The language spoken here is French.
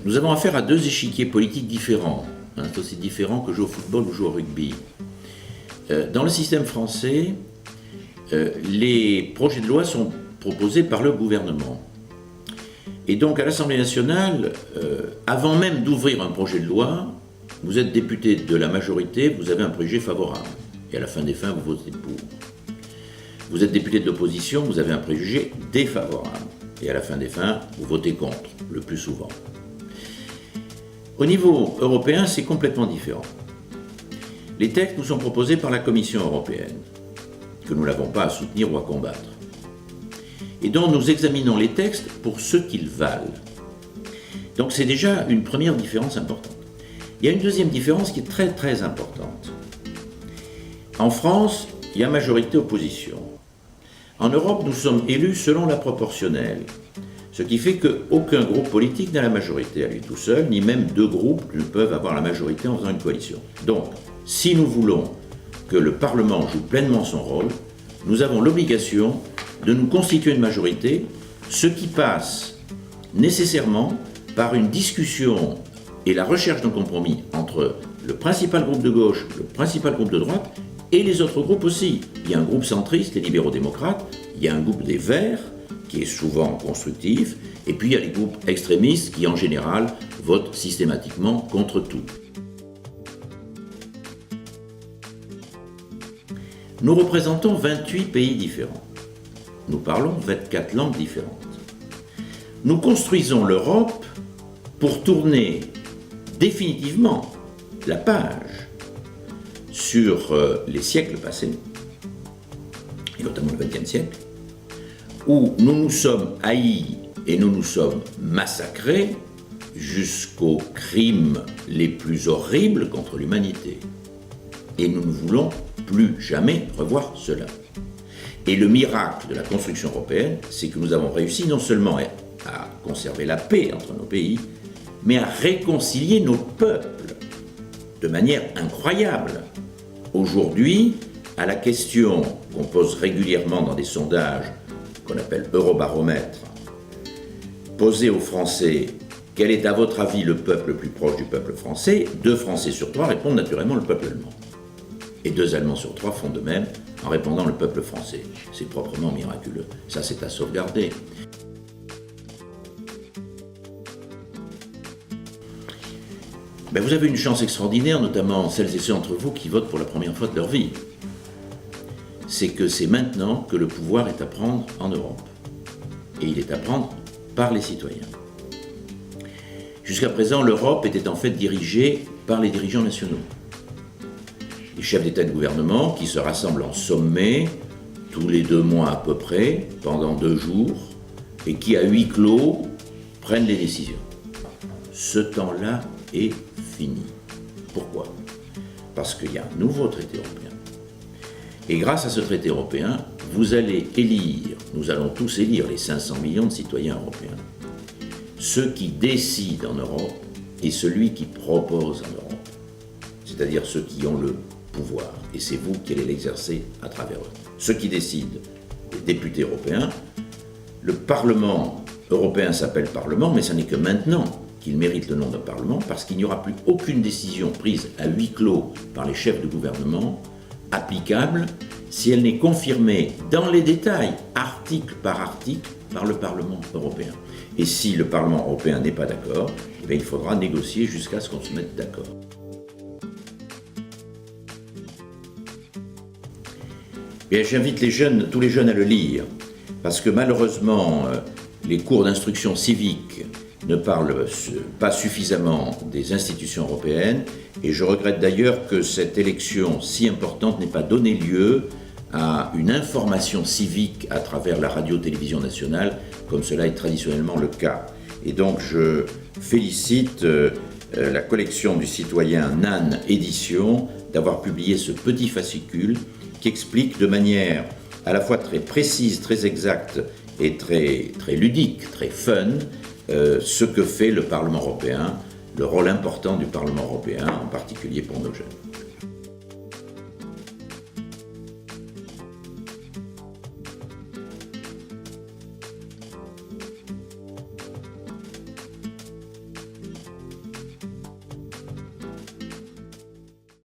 Nous avons affaire à deux échiquiers politiques différents. C'est aussi différent que jouer au football ou jouer au rugby. Dans le système français, les projets de loi sont proposés par le gouvernement. Et donc à l'Assemblée nationale, avant même d'ouvrir un projet de loi, vous êtes député de la majorité, vous avez un préjugé favorable. Et à la fin des fins, vous votez pour. Vous êtes député de l'opposition, vous avez un préjugé défavorable. Et à la fin des fins, vous votez contre, le plus souvent. Au niveau européen, c'est complètement différent. Les textes nous sont proposés par la Commission européenne, que nous n'avons pas à soutenir ou à combattre, et dont nous examinons les textes pour ce qu'ils valent. Donc c'est déjà une première différence importante. Il y a une deuxième différence qui est très très importante. En France, il y a majorité-opposition. En Europe, nous sommes élus selon la proportionnelle, ce qui fait qu'aucun groupe politique n'a la majorité à lui tout seul, ni même deux groupes ne peuvent avoir la majorité en faisant une coalition. Donc, si nous voulons que le Parlement joue pleinement son rôle, nous avons l'obligation de nous constituer une majorité, ce qui passe nécessairement par une discussion et la recherche d'un compromis entre le principal groupe de gauche, le principal groupe de droite et les autres groupes aussi. Il y a un groupe centriste, les libéraux-démocrates, il y a un groupe des Verts, qui est souvent constructif, et puis il y a les groupes extrémistes qui, en général, votent systématiquement contre tout. Nous représentons 28 pays différents. Nous parlons 24 langues différentes. Nous construisons l'Europe pour tourner définitivement la page sur les siècles passés, et notamment le XXe siècle, où nous nous sommes haïs et nous nous sommes massacrés jusqu'aux crimes les plus horribles contre l'humanité. Et nous ne voulons plus jamais revoir cela. Et le miracle de la construction européenne, c'est que nous avons réussi non seulement à conserver la paix entre nos pays, mais à réconcilier nos peuples de manière incroyable. Aujourd'hui, à la question qu'on pose régulièrement dans des sondages qu'on appelle Eurobaromètre, posée aux Français, quel est à votre avis le peuple le plus proche du peuple français, 2 Français sur 3 répondent naturellement le peuple allemand. Et 2 Allemands sur 3 font de même en répondant le peuple français. C'est proprement miraculeux. Ça, c'est à sauvegarder. Ben, vous avez une chance extraordinaire, notamment celles et ceux d'entre vous qui votent pour la première fois de leur vie. C'est que c'est maintenant que le pouvoir est à prendre en Europe. Et il est à prendre par les citoyens. Jusqu'à présent, l'Europe était en fait dirigée par les dirigeants nationaux. Les chefs d'État et de gouvernement qui se rassemblent en sommet tous les 2 mois à peu près, pendant 2 jours, et qui à huis clos prennent les décisions. Ce temps-là est fini. Pourquoi ? Parce qu'il y a un nouveau traité européen. Et grâce à ce traité européen, vous allez élire, nous allons tous élire les 500 millions de citoyens européens. Ceux qui décident en Europe et celui qui propose en Europe. C'est-à-dire ceux qui ont le pouvoir. Et c'est vous qui allez l'exercer à travers eux. Ceux qui décident, les députés européens, le Parlement européen s'appelle Parlement, mais ce n'est que maintenant qu'il mérite le nom de Parlement, parce qu'il n'y aura plus aucune décision prise à huis clos par les chefs de gouvernement applicable si elle n'est confirmée dans les détails, article par article, par le Parlement européen. Et si le Parlement européen n'est pas d'accord, eh il faudra négocier jusqu'à ce qu'on se mette d'accord. J'invite tous les jeunes à le lire, parce que malheureusement, les cours d'instruction civique ne parlent pas suffisamment des institutions européennes, et je regrette d'ailleurs que cette élection si importante n'ait pas donné lieu à une information civique à travers la radio-télévision nationale, comme cela est traditionnellement le cas. Et donc je félicite la collection du citoyen NAN Édition d'avoir publié ce petit fascicule qui explique de manière à la fois très précise, très exacte et très ludique, très fun, ce que fait le Parlement européen, le rôle important du Parlement européen, en particulier pour nos jeunes.